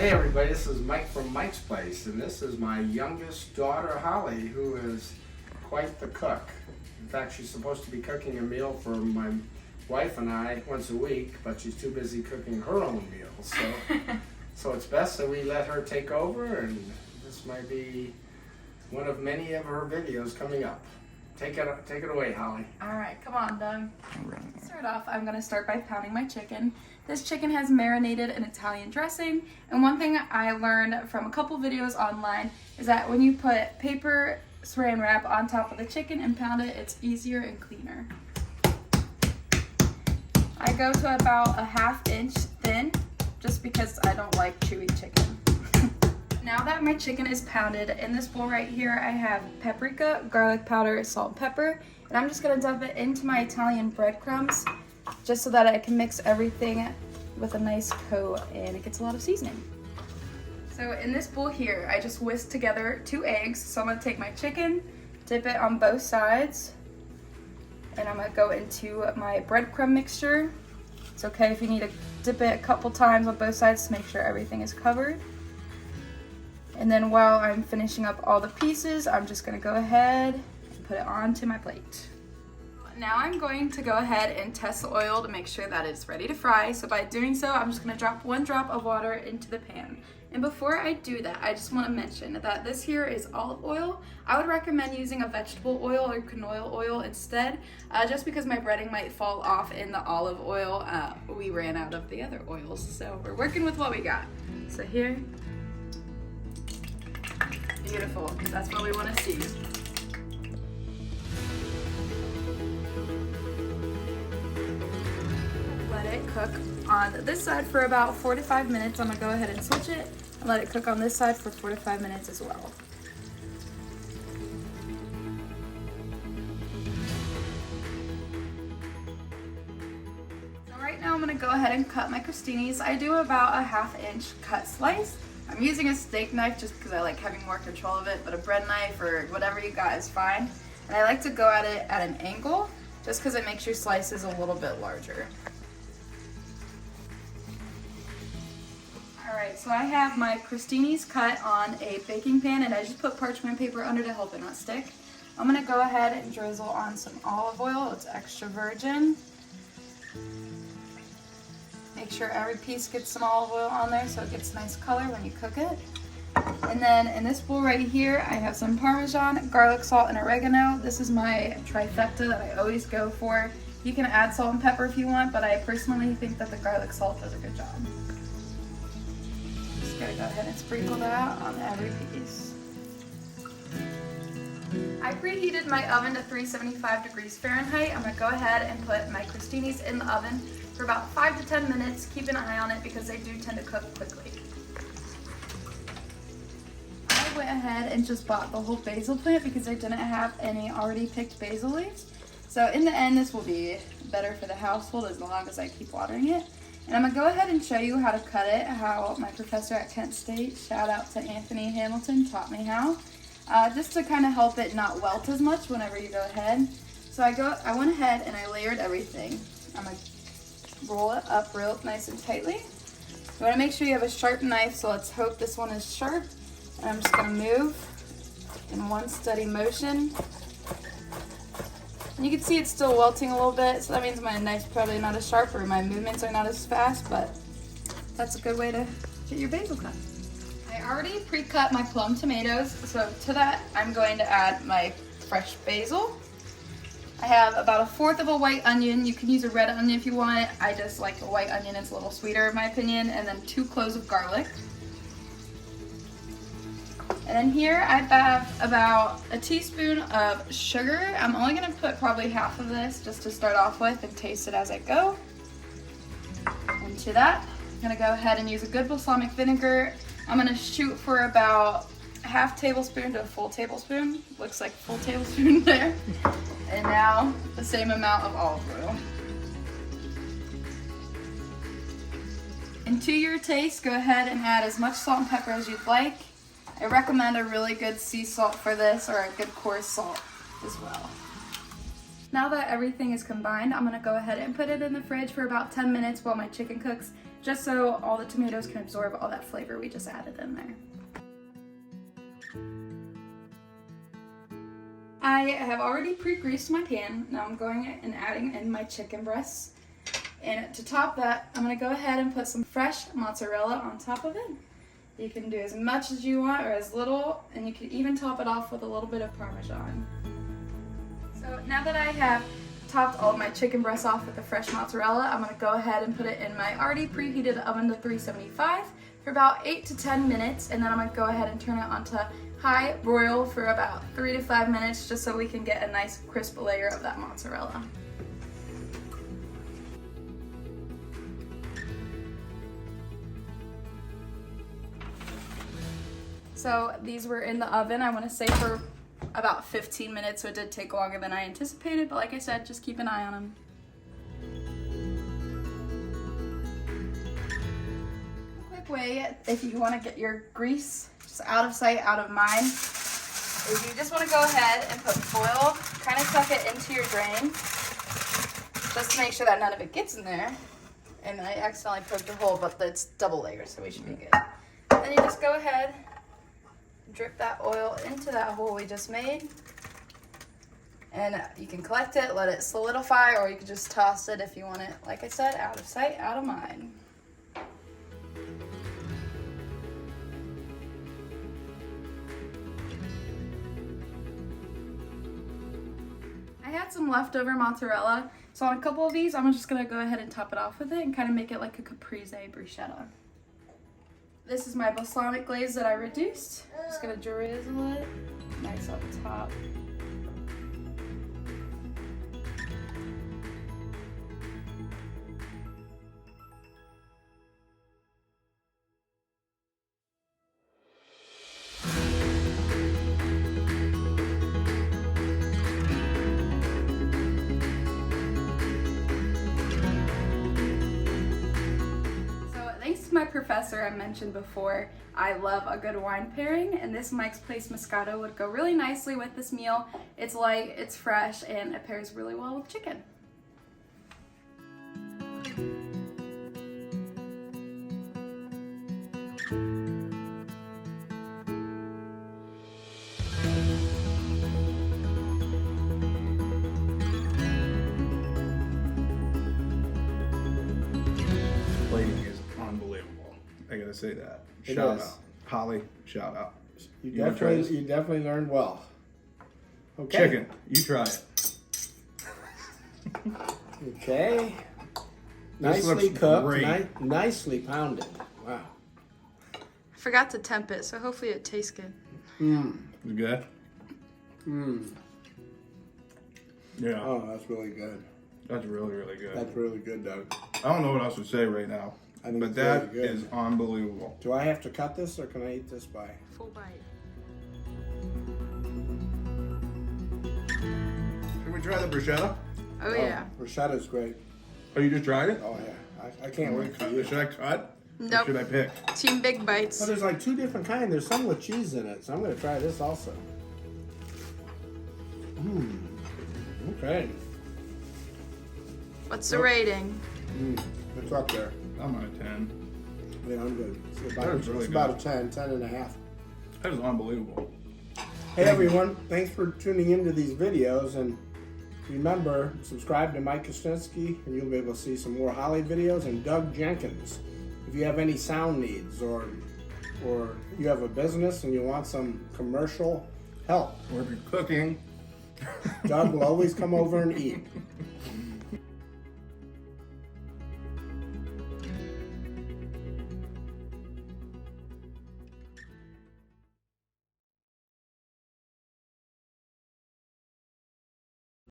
Hey everybody, this is Mike from Mike's Place, and this is my youngest daughter, Holly, who is quite the cook. In fact, she's supposed to be cooking a meal for my wife and I once a week, but she's too busy cooking her own meals. So it's best that we let her take over, and this might be one of many of her videos coming up. Take it away, Holly. All right, come on, Doug. All right. To start off, I'm gonna start by pounding my chicken. This chicken has marinated in Italian dressing, and one thing I learned from a couple videos online is that when you put paper saran wrap on top of the chicken and pound it, it's easier and cleaner. I go to about a 1/2 inch thin, just because I don't like chewy chicken. Now that my chicken is pounded, in this bowl right here I have paprika, garlic powder, salt, and pepper, and I'm just gonna dump it into my Italian breadcrumbs just so that I can mix everything with a nice coat and it gets a lot of seasoning. So in this bowl here, I just whisked together 2 eggs. So I'm gonna take my chicken, dip it on both sides, and I'm gonna go into my breadcrumb mixture. It's okay if you need to dip it a couple times on both sides to make sure everything is covered. And then while I'm finishing up all the pieces, I'm just gonna go ahead and put it onto my plate. Now I'm going to go ahead and test the oil to make sure that it's ready to fry. So by doing so, I'm just gonna drop 1 drop of water into the pan. And before I do that, I just wanna mention that this here is olive oil. I would recommend using a vegetable oil or canola oil instead, just because my breading might fall off in the olive oil. We ran out of the other oils, so we're working with what we got. So here, beautiful, that's what we wanna see. Let it cook on this side for about 4 to 5 minutes. I'm gonna go ahead and switch it and let it cook on this side for 4 to 5 minutes as well. So right now I'm gonna go ahead and cut my crostinis. I do about a 1/2 inch cut slice. I'm using a steak knife just because I like having more control of it, but a bread knife or whatever you got is fine. And I like to go at it at an angle just because it makes your slices a little bit larger. Alright, so I have my crostinis cut on a baking pan, and I just put parchment paper under to help it not stick. I'm going to go ahead and drizzle on some olive oil. It's extra virgin. Make sure every piece gets some olive oil on there so it gets a nice color when you cook it. And then in this bowl right here, I have some Parmesan, garlic, salt, and oregano. This is my trifecta that I always go for. You can add salt and pepper if you want, but I personally think that the garlic salt does a good job. Just gotta go ahead and sprinkle that on every piece. I preheated my oven to 375 degrees Fahrenheit. I'm gonna go ahead and put my crostinis in the oven for about 5 to 10 minutes. Keep an eye on it because they do tend to cook quickly. I went ahead and just bought the whole basil plant because I didn't have any already picked basil leaves. So in the end, this will be better for the household as long as I keep watering it. And I'm gonna go ahead and show you how to cut it, how my professor at Kent State, shout out to Anthony Hamilton, taught me how. Just to kind of help it not wilt as much whenever you go ahead. So I went ahead and I layered everything. I'm gonna roll it up real nice and tightly. You wanna make sure you have a sharp knife, so let's hope this one is sharp. And I'm just gonna move in one steady motion. And you can see it's still welting a little bit, so that means my knife's probably not as sharp or my movements are not as fast, but that's a good way to get your basil cut. I already pre-cut my plum tomatoes, so to that I'm going to add my fresh basil. I have about 1/4 of a white onion. You can use a red onion if you want. I just like the white onion, it's a little sweeter in my opinion, and then 2 cloves of garlic. And then here I have about a teaspoon of sugar. I'm only gonna put probably half of this just to start off with and taste it as I go. And to that, I'm gonna go ahead and use a good balsamic vinegar. I'm gonna shoot for about 1/2 tablespoon to a full tablespoon. Looks like a full tablespoon there. And now the same amount of olive oil. And to your taste, go ahead and add as much salt and pepper as you'd like. I recommend a really good sea salt for this, or a good coarse salt as well. Now that everything is combined, I'm gonna go ahead and put it in the fridge for about 10 minutes while my chicken cooks, just so all the tomatoes can absorb all that flavor we just added in there. I have already pre-greased my pan. Now I'm going and adding in my chicken breasts. And to top that, I'm gonna go ahead and put some fresh mozzarella on top of it. You can do as much as you want or as little, and you can even top it off with a little bit of Parmesan. So now that I have topped all of my chicken breasts off with the fresh mozzarella, I'm gonna go ahead and put it in my already preheated oven to 375 for about 8 to 10 minutes, and then I'm gonna go ahead and turn it onto high broil for about 3 to 5 minutes just so we can get a nice crisp layer of that mozzarella. So these were in the oven, I want to say for about 15 minutes, so it did take longer than I anticipated, but like I said, just keep an eye on them. A quick way, if you want to get your grease just out of sight, out of mind, is you just want to go ahead and put foil, kind of tuck it into your drain, just to make sure that none of it gets in there. And I accidentally poked a hole, but it's double layered, so we should be good. Then you just go ahead, drip that oil into that hole we just made, and you can collect it, let it solidify, or you can just toss it if you want it, like I said, out of sight, out of mind. I had some leftover mozzarella, so on a couple of these, I'm just gonna go ahead and top it off with it and kind of make it like a caprese bruschetta. This is my balsamic glaze that I reduced. Just gonna drizzle it nice up top. My professor I mentioned before, I love a good wine pairing, and this Mike's Place Moscato would go really nicely with this meal. It's light, it's fresh, and it pairs really well with chicken. I gotta say that. It Shout is. out. Holly, shout out. You wanna try this? definitely learned well. Okay. Chicken, you try it. Okay. This Nicely looks cooked, great. nicely pounded. Wow. I forgot to temp it, so hopefully it tastes good. Mmm. Is it good? Mmm. Yeah. Oh, that's really good. That's really, really good. That's really good, Doug. I don't know what else to say right now. I think But it's that really good. is unbelievable. Do I have to cut this, or can I eat this by? Full bite. Should we try the bruschetta? Oh yeah. Bruschetta's great. Oh, you just tried it? Oh yeah. I can't wait for you. Should I cut? Or Nope. should I pick? Team Big Bites. Well, there's like 2 different kinds. There's some with cheese in it, so I'm gonna try this also. Mmm. Okay. What's the rating? Mmm. It's up there. I'm on a 10. Yeah, I'm good. It's That is really it's about a good. 10, 10 and a half. That is unbelievable. Hey everyone, thanks for tuning into these videos, and remember, subscribe to Mike Kostensky and you'll be able to see some more Holly videos, and Doug Jenkins. If you have any sound needs, or you have a business and you want some commercial help, Or if you're cooking. Doug will always come over and eat.